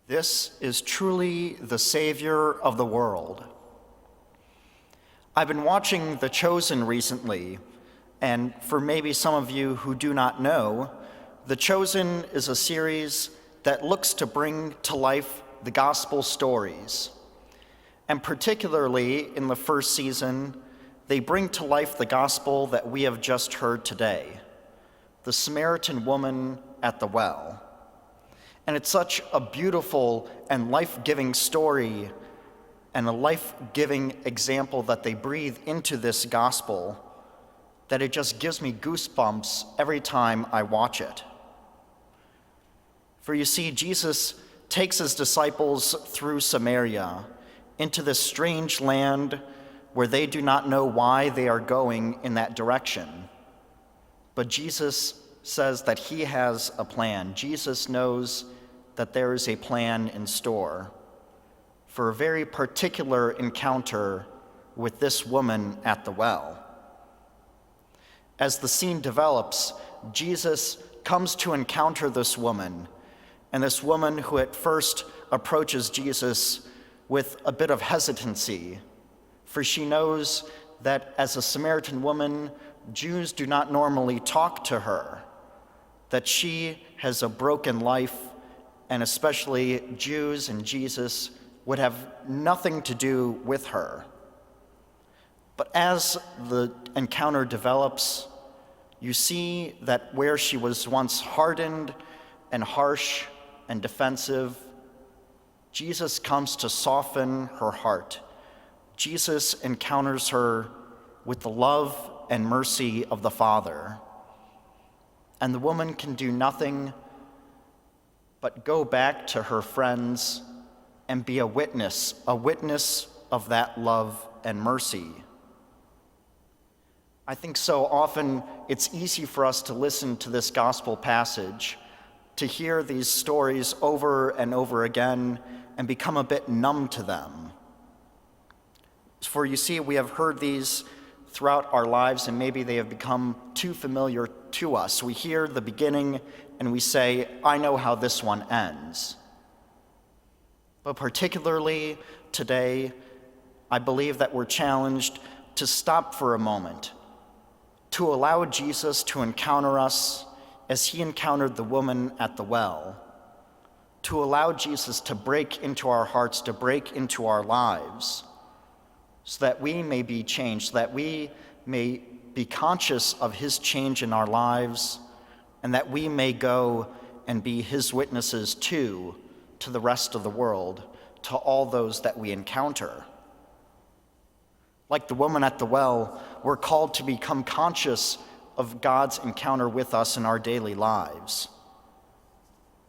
This is truly the Savior of the world. I've been watching The Chosen recently, and for maybe some of you who do not know, The Chosen is a series that looks to bring to life the gospel stories. And particularly in the first season, they bring to life the gospel that we have just heard today, the Samaritan woman at the well. And it's such a beautiful and life-giving story and a life-giving example that they breathe into this gospel that it just gives me goosebumps every time I watch it. For you see, Jesus takes his disciples through Samaria into this strange land where they do not know why they are going in that direction. But Jesus says that he has a plan. Jesus knows that there is a plan in store for a very particular encounter with this woman at the well. As the scene develops, Jesus comes to encounter this woman, and this woman who at first approaches Jesus with a bit of hesitancy, for she knows that as a Samaritan woman, Jews do not normally talk to her, that she has a broken life, and especially Jews and Jesus would have nothing to do with her. But as the encounter develops, you see that where she was once hardened and harsh and defensive, Jesus comes to soften her heart. Jesus encounters her with the love and mercy of the Father. And the woman can do nothing but go back to her friends and be a witness of that love and mercy. I think so often it's easy for us to listen to this gospel passage, to hear these stories over and over again and become a bit numb to them. For you see, we have heard these throughout our lives and maybe they have become too familiar to us. We hear the beginning and we say, I know how this one ends. But particularly today, I believe that we're challenged to stop for a moment, to allow Jesus to encounter us as he encountered the woman at the well, to allow Jesus to break into our hearts, to break into our lives, so that we may be changed, so that we may be conscious of his change in our lives, and that we may go and be his witnesses too, to the rest of the world, to all those that we encounter. Like the woman at the well, we're called to become conscious of God's encounter with us in our daily lives.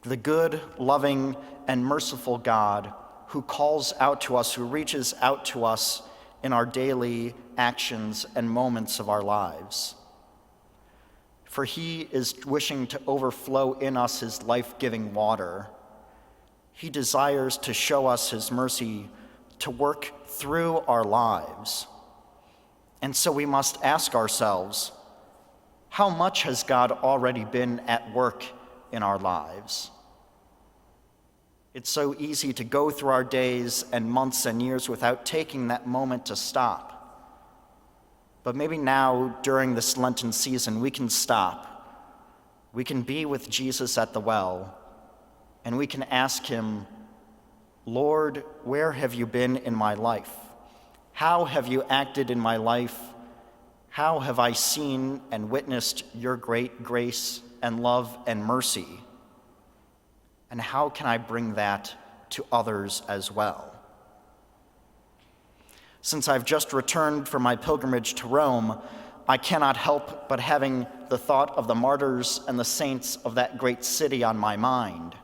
The good, loving, and merciful God who calls out to us, who reaches out to us in our daily actions and moments of our lives. For he is wishing to overflow in us his life-giving water. He desires to show us his mercy, to work through our lives. And so we must ask ourselves, how much has God already been at work in our lives? It's so easy to go through our days and months and years without taking that moment to stop. But maybe now, during this Lenten season, we can stop. We can be with Jesus at the well, and we can ask him, Lord, where have you been in my life? How have you acted in my life? How have I seen and witnessed your great grace and love and mercy? And how can I bring that to others as well? Since I've just returned from my pilgrimage to Rome, I cannot help but having the thought of the martyrs and the saints of that great city on my mind.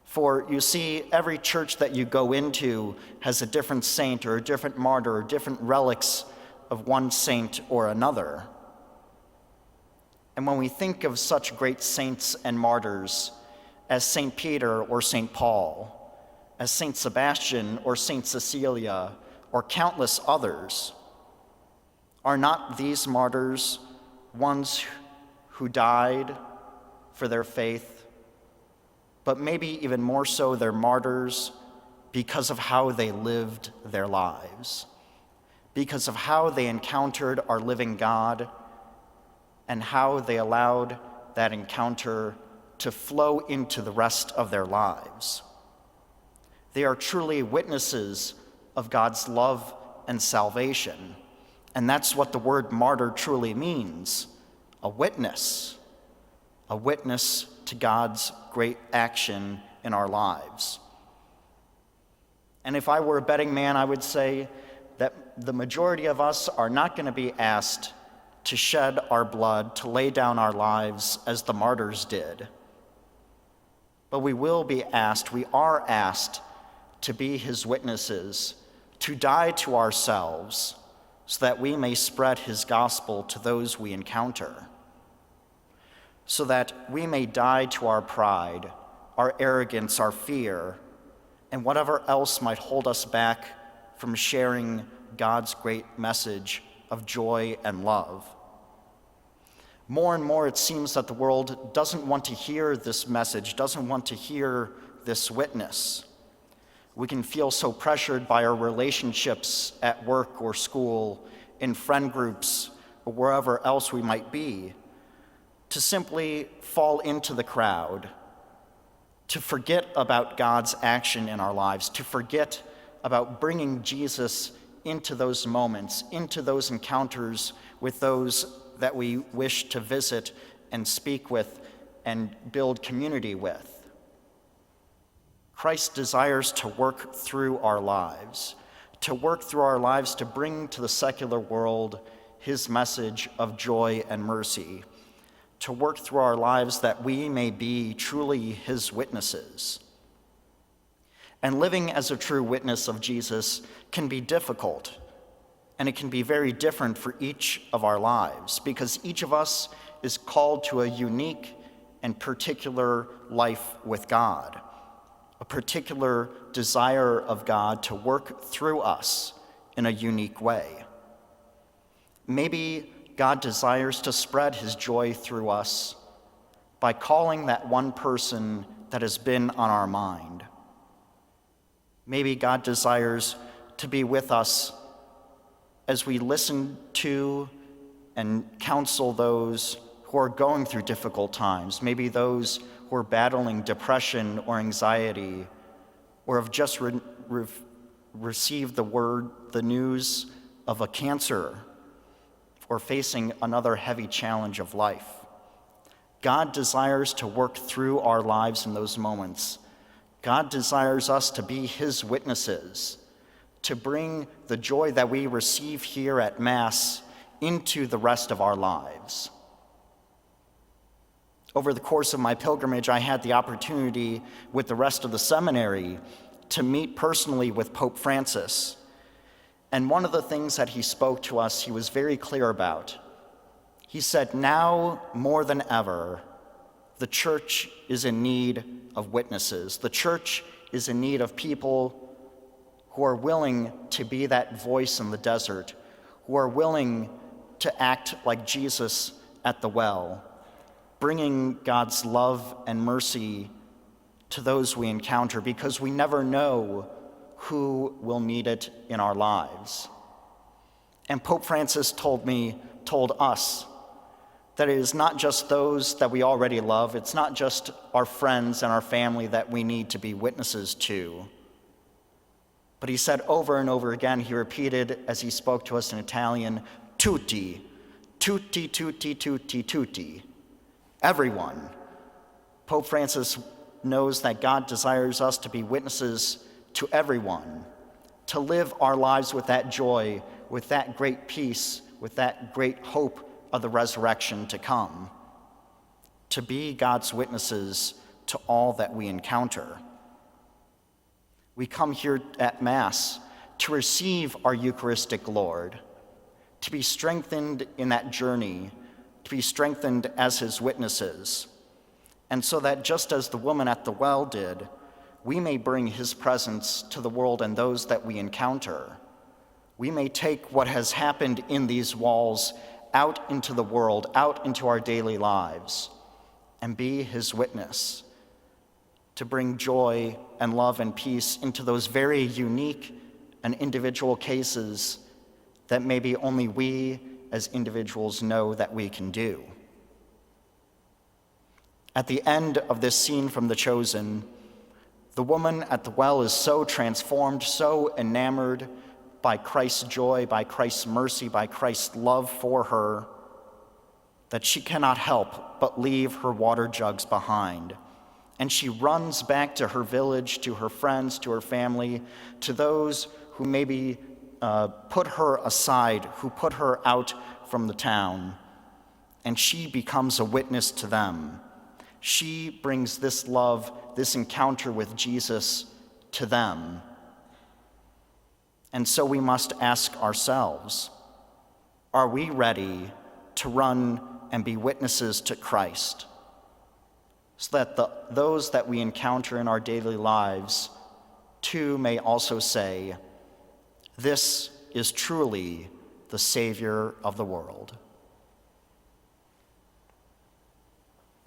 For you see, every church that you go into has a different saint or a different martyr or different relics of one saint or another. And when we think of such great saints and martyrs as St. Peter or St. Paul, as St. Sebastian or St. Cecilia, or countless others, are not these martyrs ones who died for their faith, but maybe even more so, they're martyrs because of how they lived their lives, because of how they encountered our living God and how they allowed that encounter to flow into the rest of their lives. They are truly witnesses of God's love and salvation, and that's what the word martyr truly means, a witness to God's great action in our lives. And if I were a betting man, I would say that the majority of us are not going to be asked to shed our blood, to lay down our lives as the martyrs did. But we are asked to be his witnesses, to die to ourselves so that we may spread his gospel to those we encounter, so that we may die to our pride, our arrogance, our fear, and whatever else might hold us back from sharing God's great message of joy and love. More and more, it seems that the world doesn't want to hear this message, doesn't want to hear this witness. We can feel so pressured by our relationships at work or school, in friend groups, or wherever else we might be, to simply fall into the crowd, to forget about God's action in our lives, to forget about bringing Jesus into those moments, into those encounters with those that we wish to visit and speak with and build community with. Christ desires to work through our lives, to bring to the secular world his message of joy and mercy, to work through our lives that we may be truly his witnesses. And living as a true witness of Jesus can be difficult, and it can be very different for each of our lives, because each of us is called to a unique and particular life with God, a particular desire of God to work through us in a unique way. Maybe God desires to spread his joy through us by calling that one person that has been on our mind. Maybe God desires to be with us as we listen to and counsel those who are going through difficult times, maybe those who are battling depression or anxiety, or have just received the news of a cancer, or facing another heavy challenge of life. God desires to work through our lives in those moments. God desires us to be his witnesses, to bring the joy that we receive here at Mass into the rest of our lives. Over the course of my pilgrimage, I had the opportunity with the rest of the seminary to meet personally with Pope Francis. And one of the things that he spoke to us, he was very clear about. He said, now more than ever, the church is in need of witnesses. The church is in need of people who are willing to be that voice in the desert, who are willing to act like Jesus at the well, bringing God's love and mercy to those we encounter, because we never know who will need it in our lives. And Pope Francis told us, that it is not just those that we already love, it's not just our friends and our family that we need to be witnesses to. But he said over and over again, he repeated as he spoke to us in Italian, tutti, tutti, tutti, tutti, tutti. Everyone. Pope Francis knows that God desires us to be witnesses to everyone, to live our lives with that joy, with that great peace, with that great hope of the resurrection to come, to be God's witnesses to all that we encounter. We come here at Mass to receive our Eucharistic Lord, to be strengthened in that journey, to be strengthened as his witnesses, and so that just as the woman at the well did, we may bring his presence to the world and those that we encounter. We may take what has happened in these walls out into the world, out into our daily lives, and be his witness, to bring joy and love and peace into those very unique and individual cases that maybe only we as individuals know that we can do. At the end of this scene from The Chosen, the woman at the well is so transformed, so enamored by Christ's joy, by Christ's mercy, by Christ's love for her, that she cannot help but leave her water jugs behind. And she runs back to her village, to her friends, to her family, to those who maybe put her aside, who put her out from the town. And she becomes a witness to them. She brings this love, this encounter with Jesus to them. And so we must ask ourselves, are we ready to run and be witnesses to Christ, so that those that we encounter in our daily lives too may also say, "This is truly the Savior of the world"?